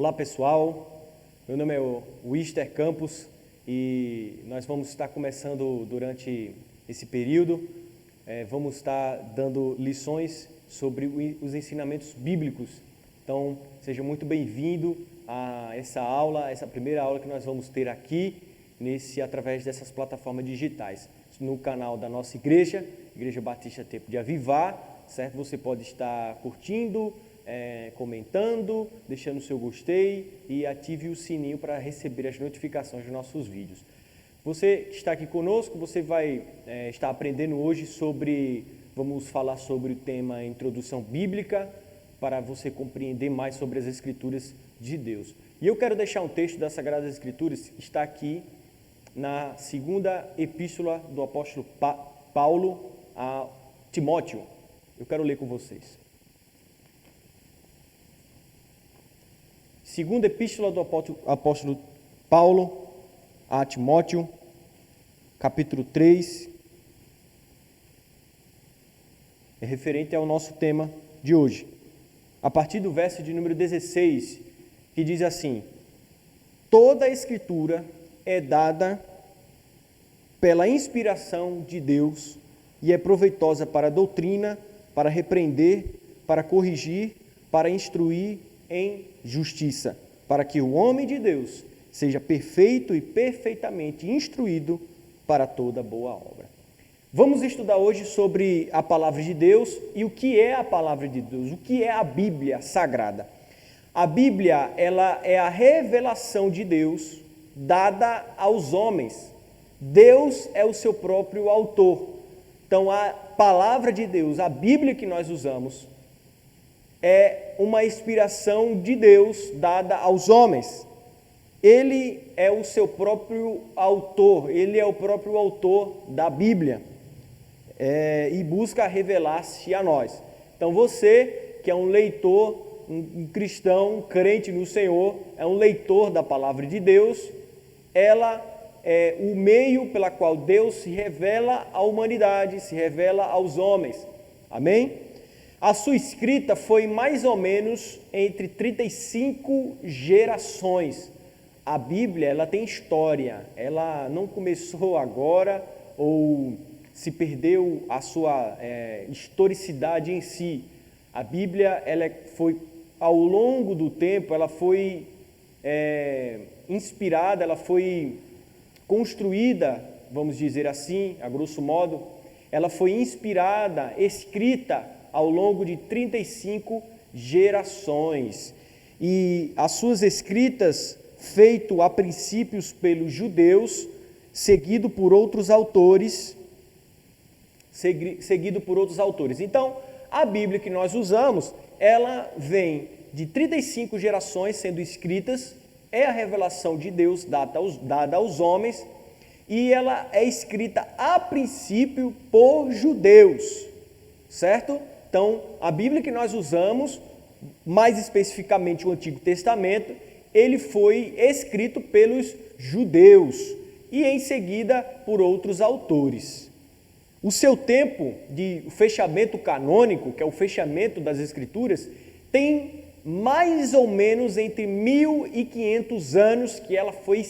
Olá pessoal, meu nome é Wister Campos e nós vamos estar começando durante esse período, vamos estar dando lições sobre os ensinamentos bíblicos. Então, seja muito bem-vindo a essa aula, essa primeira aula que nós vamos ter aqui, através dessas plataformas digitais. No canal da nossa igreja, Igreja Batista Tempo de Avivar, certo? Você pode estar curtindo, comentando, deixando o seu gostei e ative o sininho para receber as notificações dos nossos vídeos. Você que está aqui conosco, você vai estar aprendendo hoje vamos falar sobre o tema Introdução Bíblica, para você compreender mais sobre as Escrituras de Deus. E eu quero deixar um texto das Sagradas Escrituras, que está aqui na segunda epístola do apóstolo Paulo a Timóteo. Eu quero ler com vocês. Segunda epístola do apóstolo Paulo a Timóteo, capítulo 3, é referente ao nosso tema de hoje. A partir do verso de número 16, que diz assim: toda a Escritura é dada pela inspiração de Deus e é proveitosa para a doutrina, para repreender, para corrigir, para instruir em justiça, para que o homem de Deus seja perfeito e perfeitamente instruído para toda boa obra. Vamos estudar hoje sobre a palavra de Deus e o que é a palavra de Deus, o que é a Bíblia Sagrada. A Bíblia, ela é a revelação de Deus dada aos homens. Deus é o seu próprio autor. Então, a palavra de Deus, a Bíblia que nós usamos, é uma inspiração de Deus dada aos homens. Ele é o seu próprio autor, ele é o próprio autor da Bíblia, e busca revelar-se a nós. Então, você que é um leitor, um cristão, um crente no Senhor, é um leitor da palavra de Deus, ela é o meio pela qual Deus se revela à humanidade, se revela aos homens. Amém? A sua escrita foi mais ou menos entre 35 gerações. A Bíblia, ela tem história, ela não começou agora ou se perdeu a sua historicidade em si. A Bíblia, ela foi, ao longo do tempo, ela foi inspirada, ela foi construída, vamos dizer assim, a grosso modo, ela foi inspirada, escrita ao longo de 35 gerações. E as suas escritas, feito a princípios pelos judeus, seguido por outros autores. Então, a Bíblia que nós usamos, ela vem de 35 gerações sendo escritas, é a revelação de Deus dada aos homens, e ela é escrita a princípio por judeus, certo? Então, a Bíblia que nós usamos, mais especificamente o Antigo Testamento, ele foi escrito pelos judeus e em seguida por outros autores. O seu tempo de fechamento canônico, que é o fechamento das Escrituras, tem mais ou menos entre 1.500 anos que ela foi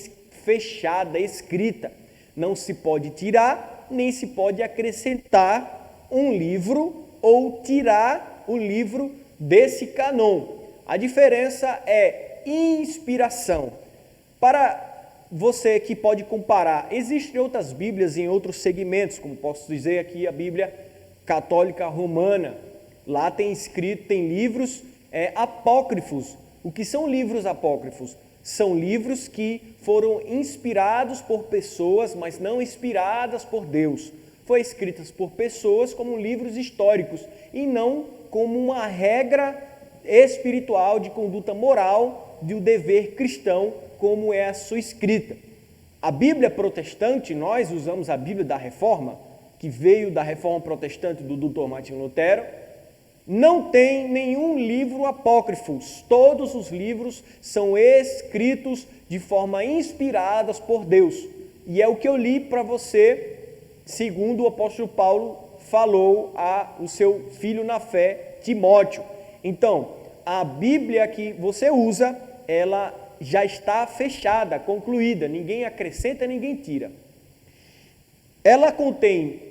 fechada, escrita. Não se pode tirar, nem se pode acrescentar um livro ou tirar o livro desse cânon. A diferença é inspiração. Para você que pode comparar, existem outras Bíblias em outros segmentos, como posso dizer aqui a Bíblia Católica Romana. Lá tem livros apócrifos. O que são livros apócrifos? São livros que foram inspirados por pessoas, mas não inspiradas por Deus. Foram escritas por pessoas como livros históricos e não como uma regra espiritual de conduta moral do dever cristão, como é a sua escrita. A Bíblia protestante, nós usamos a Bíblia da Reforma, que veio da Reforma Protestante do Dr. Martinho Lutero, não tem nenhum livro apócrifo. Todos os livros são escritos de forma inspiradas por Deus. E é o que eu li para você, segundo o apóstolo Paulo falou ao seu filho na fé, Timóteo. Então, a Bíblia que você usa ela já está fechada, concluída, ninguém acrescenta, ninguém tira. Ela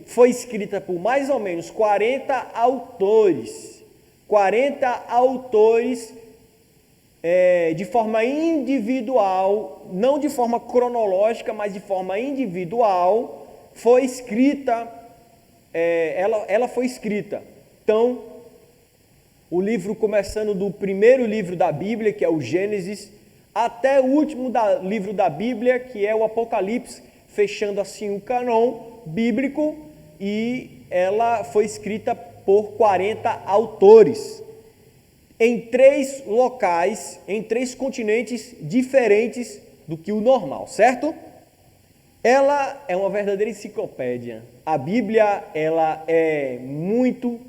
foi escrita por mais ou menos 40 autores, 40 autores de forma individual, não de forma cronológica, mas de forma individual, foi escrita, ela foi escrita. Então, o livro começando do primeiro livro da Bíblia, que é o Gênesis, até o último livro da Bíblia, que é o Apocalipse, fechando assim o cânon bíblico, e ela foi escrita por 40 autores, em 3 locais, em 3 continentes diferentes do que o normal, certo? Ela é uma verdadeira enciclopédia. A Bíblia, ela é muito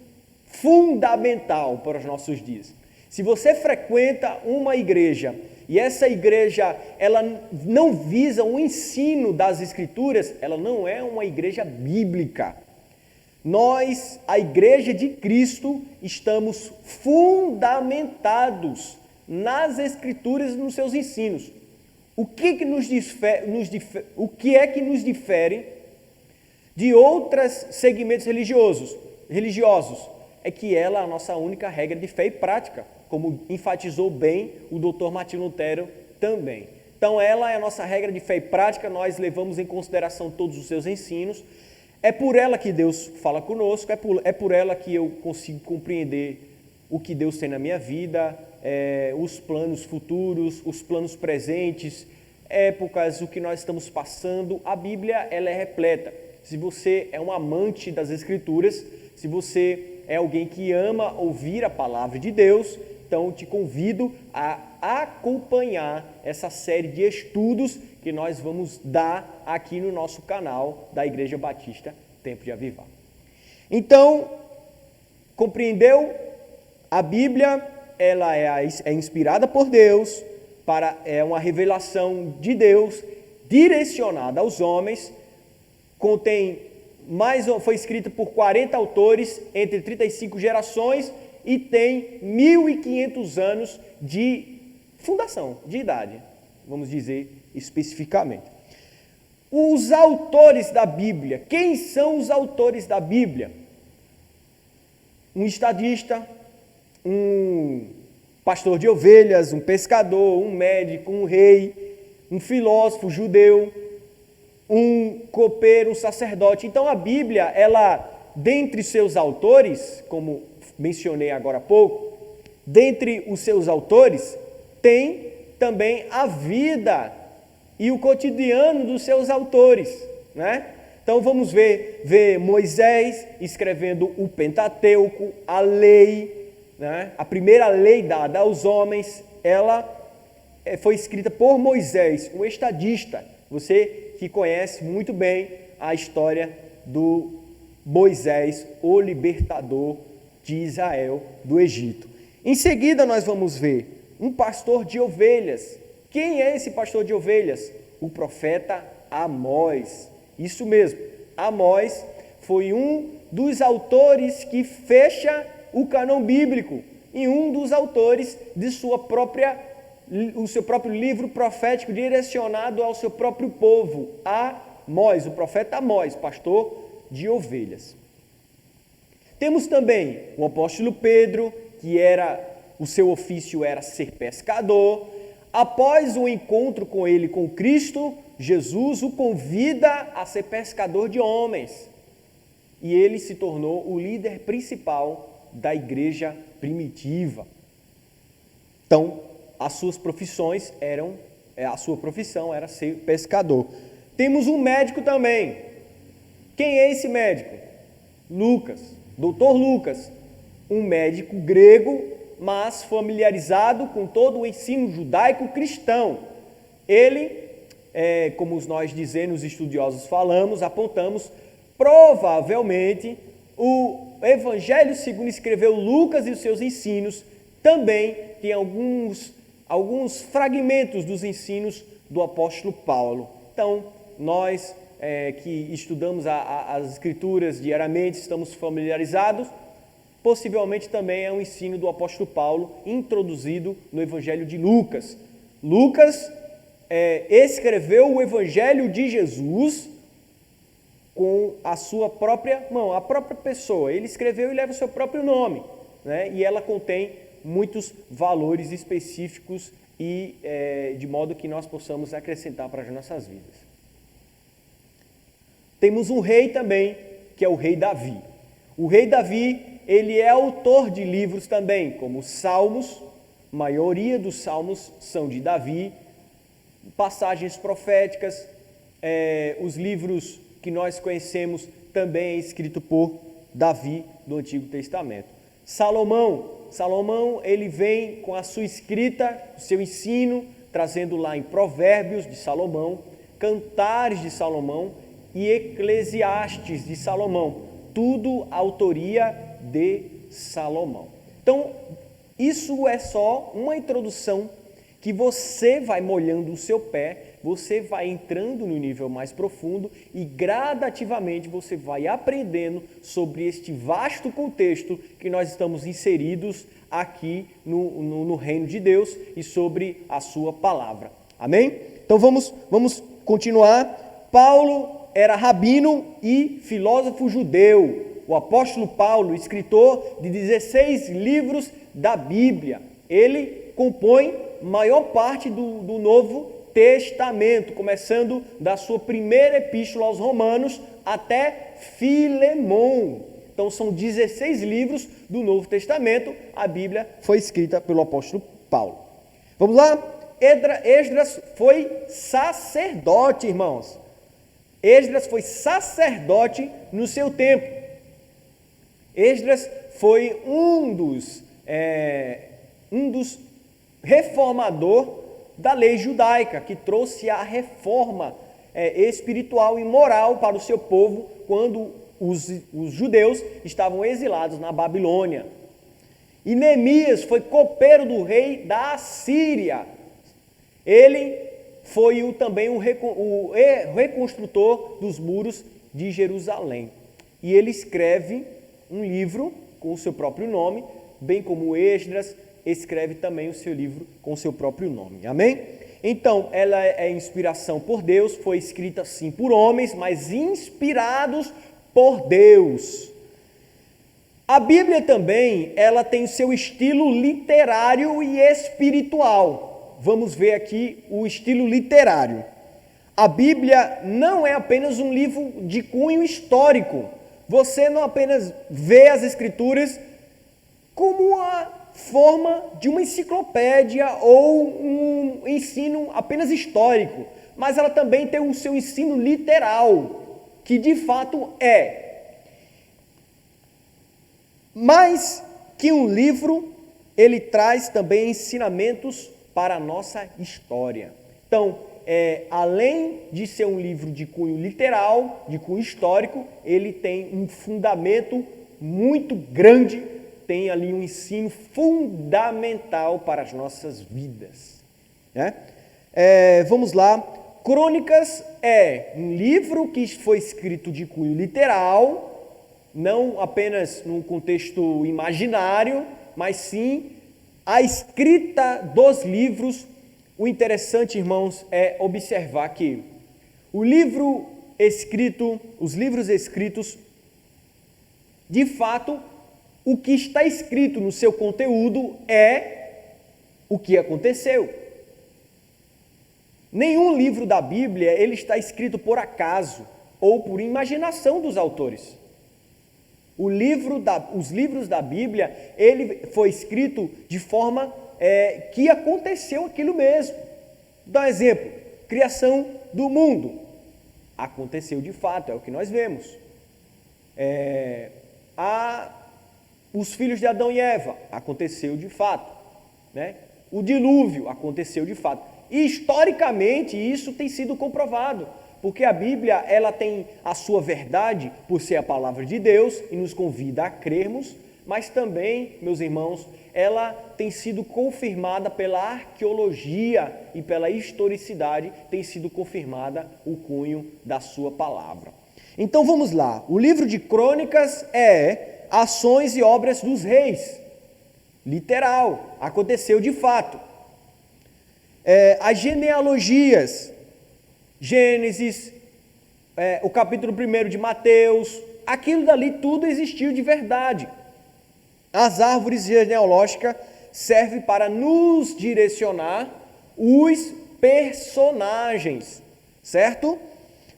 fundamental para os nossos dias. Se você frequenta uma igreja e essa igreja ela não visa o ensino das Escrituras, ela não é uma igreja bíblica. Nós, a igreja de Cristo, estamos fundamentados nas Escrituras e nos seus ensinos. O que é que nos difere de outros segmentos religiosos? É que ela é a nossa única regra de fé e prática, como enfatizou bem o Dr. Martinho Lutero também. Então, ela é a nossa regra de fé e prática, nós levamos em consideração todos os seus ensinos. É por ela que Deus fala conosco, é por ela que eu consigo compreender o que Deus tem na minha vida, os planos futuros, os planos presentes, épocas, o que nós estamos passando. A Bíblia, ela é repleta. Se você é um amante das Escrituras, se você é alguém que ama ouvir a palavra de Deus, então eu te convido a acompanhar essa série de estudos que nós vamos dar aqui no nosso canal da Igreja Batista Tempo de Avivar. Então, compreendeu? A Bíblia, ela é inspirada por Deus, é uma revelação de Deus direcionada aos homens, foi escrita por 40 autores, entre 35 gerações, e tem 1.500 anos de fundação, de idade, vamos dizer especificamente. Os autores da Bíblia, quem são os autores da Bíblia? Um estadista, um pastor de ovelhas, um pescador, um médico, um rei, um filósofo judeu, um copeiro, um sacerdote. Então a Bíblia, ela, dentre seus autores, como mencionei agora há pouco, dentre os seus autores, tem também a vida e o cotidiano dos seus autores, né? Então vamos ver Moisés escrevendo o Pentateuco, a lei, né? A primeira lei dada aos homens, ela foi escrita por Moisés, um estadista. Você que conhece muito bem a história do Moisés, o libertador de Israel do Egito. Em seguida nós vamos ver um pastor de ovelhas. Quem é esse pastor de ovelhas? O profeta Amós. Isso mesmo, Amós foi um dos autores que fecha o cânon bíblico e um dos autores de o seu próprio livro profético direcionado ao seu próprio povo, Amós, o profeta Amós, pastor de ovelhas. Temos também o apóstolo Pedro, que o seu ofício era ser pescador. Após o encontro com ele, com Cristo, Jesus o convida a ser pescador de homens. E ele se tornou o líder principal da igreja primitiva. Então, a sua profissão era ser pescador. Temos um médico também. Quem é esse médico? Lucas, Dr. Lucas, um médico grego, mas familiarizado com todo o ensino judaico cristão. Ele, como nós dizemos, os estudiosos apontamos, provavelmente o Evangelho segundo escreveu Lucas e os seus ensinos também tem alguns fragmentos dos ensinos do apóstolo Paulo. Então, nós que estudamos as Escrituras diariamente, estamos familiarizados, possivelmente também é um ensino do apóstolo Paulo, introduzido no Evangelho de Lucas. Lucas escreveu o Evangelho de Jesus com a sua própria mão, a própria pessoa. Ele escreveu e leva o seu próprio nome, né? E ela contém muitos valores específicos e de modo que nós possamos acrescentar para as nossas vidas. Temos um rei também, que é o rei Davi. O rei Davi, ele é autor de livros também, como Salmos. A maioria dos salmos são de Davi, passagens proféticas, os livros que nós conhecemos também é escrito por Davi do Antigo Testamento. Salomão, ele vem com a sua escrita, o seu ensino, trazendo lá em Provérbios de Salomão, Cantares de Salomão e Eclesiastes de Salomão, tudo autoria de Salomão. Então, isso é só uma introdução que você vai molhando o seu pé, você vai entrando no nível mais profundo e gradativamente você vai aprendendo sobre este vasto contexto que nós estamos inseridos aqui no reino de Deus e sobre a sua palavra. Amém? Então vamos continuar. Paulo era rabino e filósofo judeu. O apóstolo Paulo, escritor de 16 livros da Bíblia, ele compõe maior parte do Novo Testamento, começando da sua primeira epístola aos Romanos até Filemão. Então são 16 livros do Novo Testamento, a Bíblia foi escrita pelo apóstolo Paulo. Vamos lá? Esdras foi sacerdote, irmãos. Esdras foi sacerdote no seu tempo. Esdras foi um dos reformador da lei judaica, que trouxe a reforma espiritual e moral para o seu povo quando os judeus estavam exilados na Babilônia. E Neemias foi copeiro do rei da Assíria. Ele foi também o reconstrutor dos muros de Jerusalém. E ele escreve um livro com o seu próprio nome, bem como Esdras escreve também o seu livro com o seu próprio nome. Amém? Então, ela é inspiração por Deus, foi escrita sim por homens, mas inspirados por Deus. A Bíblia também, ela tem o seu estilo literário e espiritual. Vamos ver aqui o estilo literário. A Bíblia não é apenas um livro de cunho histórico. Você não apenas vê as Escrituras como uma forma de uma enciclopédia ou um ensino apenas histórico, mas ela também tem o seu ensino literal, que de fato é. Mais que um livro, ele traz também ensinamentos para a nossa história. Então, além de ser um livro de cunho literal, de cunho histórico, ele tem um fundamento muito grande, tem ali um ensino fundamental para as nossas vidas, né? Vamos lá. Crônicas é um livro que foi escrito de cunho literal, não apenas num contexto imaginário, mas sim a escrita dos livros. O interessante, irmãos, é observar que os livros escritos, de fato, o que está escrito no seu conteúdo é o que aconteceu. Nenhum livro da Bíblia ele está escrito por acaso ou por imaginação dos autores. Os livros da Bíblia, ele foi escrito de forma que aconteceu aquilo mesmo. Dá um exemplo, criação do mundo. Aconteceu de fato, é o que nós vemos. Os filhos de Adão e Eva, aconteceu de fato, né? O dilúvio aconteceu de fato. E historicamente isso tem sido comprovado, porque a Bíblia ela tem a sua verdade por ser a palavra de Deus e nos convida a crermos, mas também, meus irmãos, ela tem sido confirmada pela arqueologia e pela historicidade, tem sido confirmada o cunho da sua palavra. Então vamos lá, o livro de Crônicas é ações e obras dos reis, literal, aconteceu de fato. As genealogias, Gênesis, o capítulo 1 de Mateus, aquilo dali tudo existiu de verdade. As árvores genealógicas servem para nos direcionar os personagens, certo?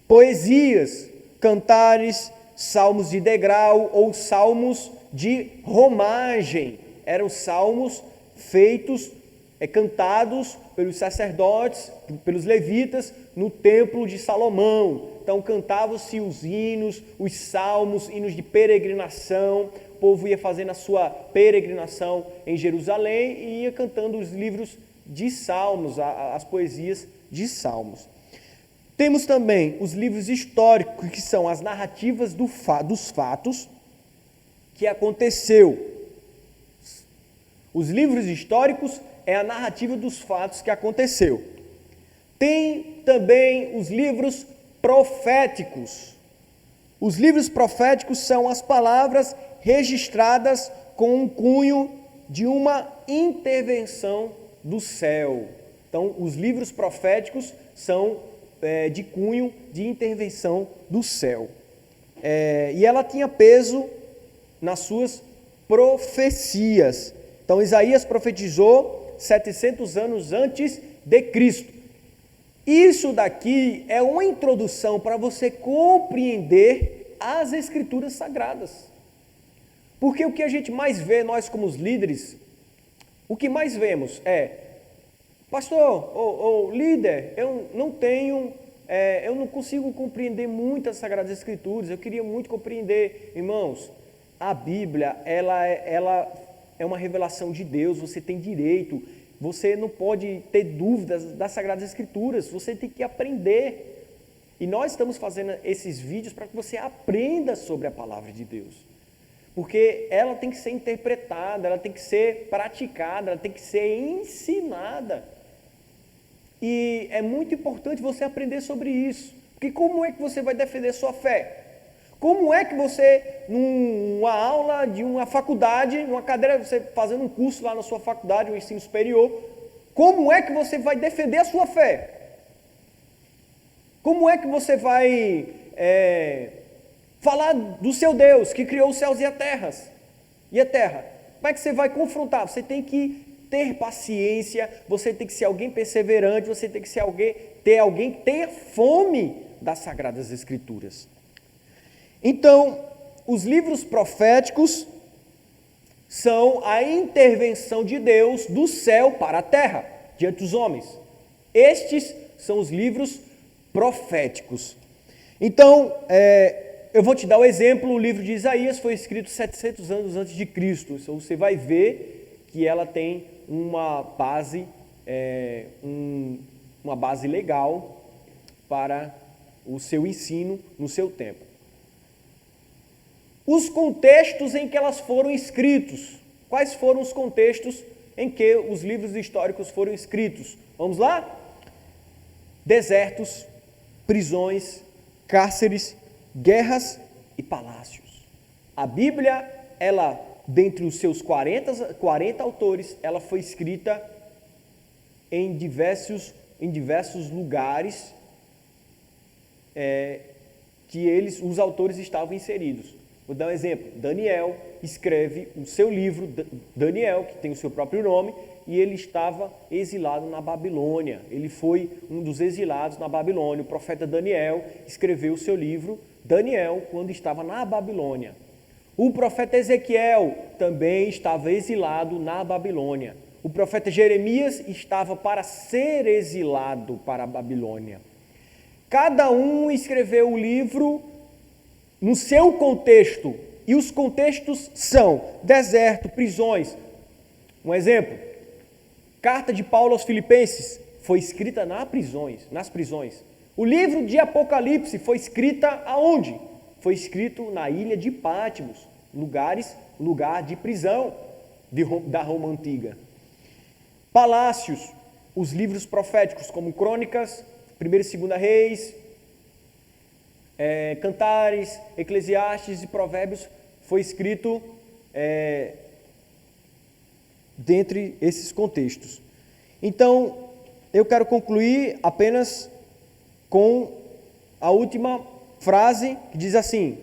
Poesias, cantares, salmos de degrau ou salmos de romagem. Eram salmos feitos, cantados pelos sacerdotes, pelos levitas, no templo de Salomão. Então cantavam-se os hinos, os salmos, hinos de peregrinação. O povo ia fazendo a sua peregrinação em Jerusalém e ia cantando os livros de salmos, as poesias de salmos. Temos também os livros históricos, que são as narrativas dos fatos que aconteceu. Os livros históricos é a narrativa dos fatos que aconteceu. Tem também os livros proféticos. Os livros proféticos são as palavras registradas com um cunho de uma intervenção do céu. Então, os livros proféticos são de cunho de intervenção do céu. E ela tinha peso nas suas profecias. Então, Isaías profetizou 700 anos antes de Cristo. Isso daqui é uma introdução para você compreender as Escrituras Sagradas. Porque o que a gente mais vê, nós como os líderes, o que mais vemos pastor, ou líder, eu não consigo compreender muitas Sagradas Escrituras, eu queria muito compreender. Irmãos, a Bíblia, ela é uma revelação de Deus, você tem direito, você não pode ter dúvidas das Sagradas Escrituras, você tem que aprender. E nós estamos fazendo esses vídeos para que você aprenda sobre a Palavra de Deus. Porque ela tem que ser interpretada, ela tem que ser praticada, ela tem que ser ensinada. E é muito importante você aprender sobre isso. Porque como é que você vai defender sua fé? Como é que você, numa aula de uma faculdade, numa cadeira, você fazendo um curso lá na sua faculdade, um ensino superior, como é que você vai defender a sua fé? Como é que você vai falar do seu Deus, que criou os céus e a terra? Como é que você vai confrontar? Você tem que ter paciência, você tem que ser alguém perseverante, você tem que ser alguém que tenha fome das Sagradas Escrituras. Então, os livros proféticos são a intervenção de Deus do céu para a terra, diante dos homens. Estes são os livros proféticos. Então, eu vou te dar o exemplo, o livro de Isaías foi escrito 700 anos antes de Cristo. Então, você vai ver que ela tem uma base legal para o seu ensino no seu tempo. Os contextos em que elas foram escritos. Quais foram os contextos em que os livros históricos foram escritos? Vamos lá? Desertos, prisões, cárceres, guerras e palácios. A Bíblia, dentre os seus 40 autores, ela foi escrita em diversos lugares que os autores estavam inseridos. Vou dar um exemplo. Daniel escreve o seu livro, Daniel, que tem o seu próprio nome, e ele estava exilado na Babilônia. Ele foi um dos exilados na Babilônia. O profeta Daniel escreveu o seu livro, Daniel, quando estava na Babilônia. O profeta Ezequiel também estava exilado na Babilônia. O profeta Jeremias estava para ser exilado para a Babilônia. Cada um escreveu o livro no seu contexto, e os contextos são deserto, prisões. Um exemplo, carta de Paulo aos Filipenses foi escrita nas prisões. O livro de Apocalipse foi escrita aonde? Foi escrito na ilha de Patmos, lugar de prisão da Roma Antiga. Palácios, os livros proféticos como Crônicas, 1 e 2 Reis, Cantares, Eclesiastes e Provérbios, foi escrito dentre esses contextos. Então, eu quero concluir apenas com a última frase que diz assim,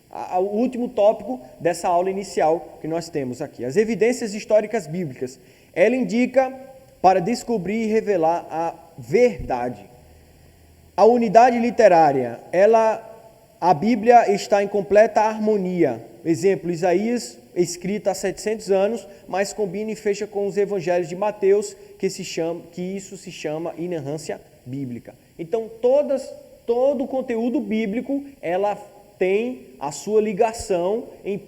o último tópico dessa aula inicial que nós temos aqui. As evidências históricas bíblicas. Ela indica para descobrir e revelar a verdade. A unidade literária, a Bíblia está em completa harmonia. Exemplo, Isaías, escrita há 700 anos, mas combina e fecha com os evangelhos de Mateus, que isso se chama inerrância bíblica. Então, todo o conteúdo bíblico, ela tem a sua ligação em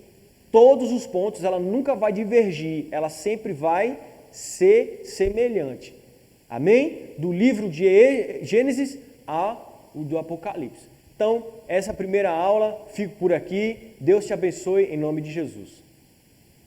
todos os pontos, ela nunca vai divergir, ela sempre vai ser semelhante. Amém? Do livro de Gênesis ao do Apocalipse. Então, essa primeira aula, fico por aqui. Deus te abençoe em nome de Jesus.